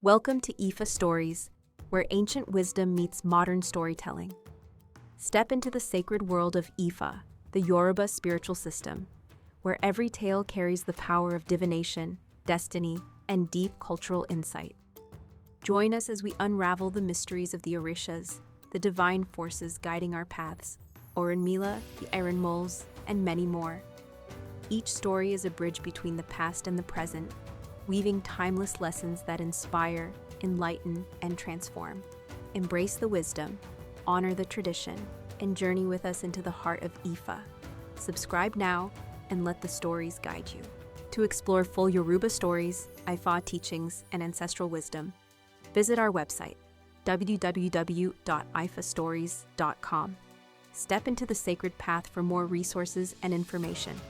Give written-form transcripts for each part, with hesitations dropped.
Welcome to Ifa Stories, where ancient wisdom meets modern storytelling. Step into the sacred world of Ifa, the Yoruba spiritual system, where every tale carries the power of divination, destiny, and deep cultural insight. Join us as we unravel the mysteries of the Orishas, the divine forces guiding our paths, ՕRÚNMԻΛΑ, the Erinmoles, and many more. Each story is a bridge between the past and the present, weaving timeless lessons that inspire, enlighten, and transform. Embrace the wisdom, honor the tradition, and journey with us into the heart of Ifa. Subscribe now and let the stories guide you. To explore full Yoruba stories, Ifa teachings, and ancestral wisdom, visit our website, www.ifastories.com. Step into the sacred path for more resources and information.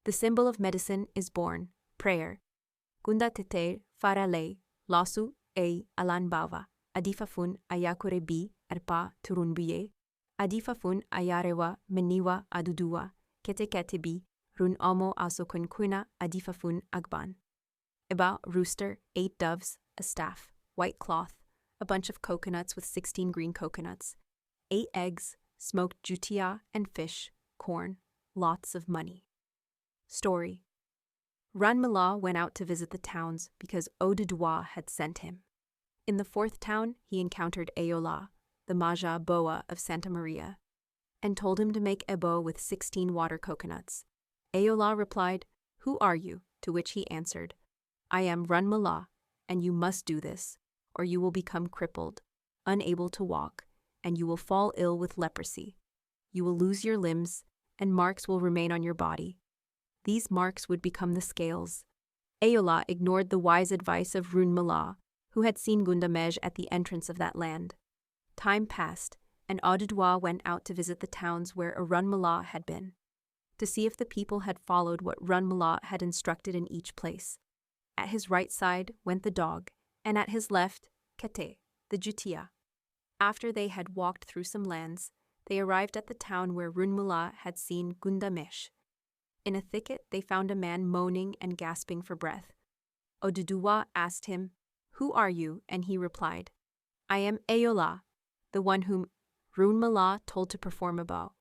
The symbol of medicine is born, prayer. Gunda tete farale, lasu e alanbawa, adifafun ayakure bi erpa turunbuye, adifafun ayarewa meniwa aduduwa, kete bi run amo asokunkuna adifafun agban. Eba rooster, 8 doves, a staff, white cloth, a bunch of coconuts with 16 green coconuts, 8 eggs, smoked jùtíà and fish, corn, lots of money. Story. ՕRÚNMԻЛÀ went out to visit the towns because ODÀDÀWÀ had sent him. In the 4th town, he encountered Eyòlá, the Maja boa of Santa Maria, and told him to make ebo with 16 water coconuts. Eyòlá replied, "Who are you?" To which he answered, "I am ɁRÚNMԻΛÀ, and you must do this, or you will become crippled, unable to walk, and you will fall ill with leprosy. You will lose your limbs, and marks will remain on your body. These marks would become the scales." Eyòlá ignored the wise advice of ÓRÚNMԻLÀ, who had seen Gunda Meyi at the entrance of that land. Time passed, and ODÀDÀWÀ went out to visit the towns where ÓRÚNMИLÀ had been, to see if the people had followed what ÓRÚNMILÀ had instructed in each place. At his right side went the dog, and at his left, ΟΚޭΤԵ, the jùtíà. After they had walked through some lands, they arrived at the town where ÓRÚNMILÀ had seen Gunda Meyi. In a thicket, they found a man moaning and gasping for breath. ODÀDÀWÀ asked him, "Who are you?" And he replied, "I am Eyòlá, the one whom ÓRÚNMILÀ told to perform a vow.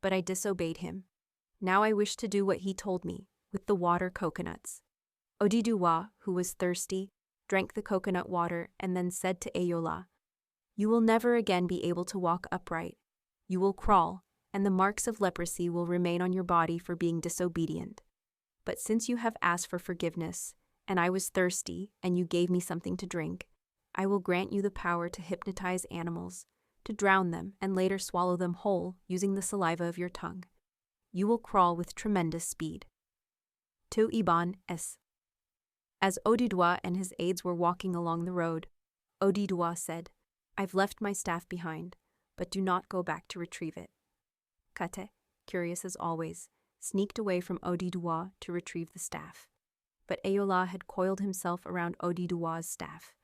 But I disobeyed him. Now I wish to do what he told me, with the water coconuts." ODÀDÀWÀ, who was thirsty, drank the coconut water and then said to Eyòlá, "You will never again be able to walk upright. You will crawl, and the marks of leprosy will remain on your body for being disobedient. But since you have asked for forgiveness, and I was thirsty, and you gave me something to drink, I will grant you the power to hypnotize animals, to drown them and later swallow them whole using the saliva of your tongue. You will crawl with tremendous speed." To Iban S. As ODÀDÀWÀ and his aides were walking along the road, ODÀDÀWÀ said, "I've left my staff behind, but do not go back to retrieve it." ΟΚޭΤԵ, curious as always, sneaked away from ODÀDÀWÀ to retrieve the staff. But Eyòlá had coiled himself around ODÀDÀWà's staff.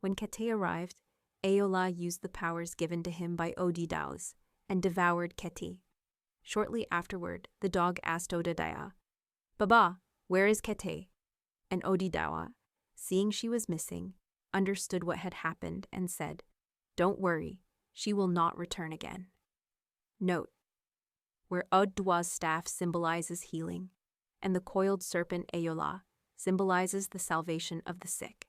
When ΟΚޭΤΕ arrived, Eyòlá used the powers given to him by ODÀDÀWS and devoured ΟΚޭΤΕ. Shortly afterward, the dog asked ODÀDÀWà, "Baba, where is ΟΚޭΤΕ?" And ODÀDÀWà, seeing she was missing, understood what had happened and said, "Don't worry, she will not return again." Note: where ODÀDÀWà's staff symbolizes healing, and the coiled serpent Eyòlá symbolizes the salvation of the sick.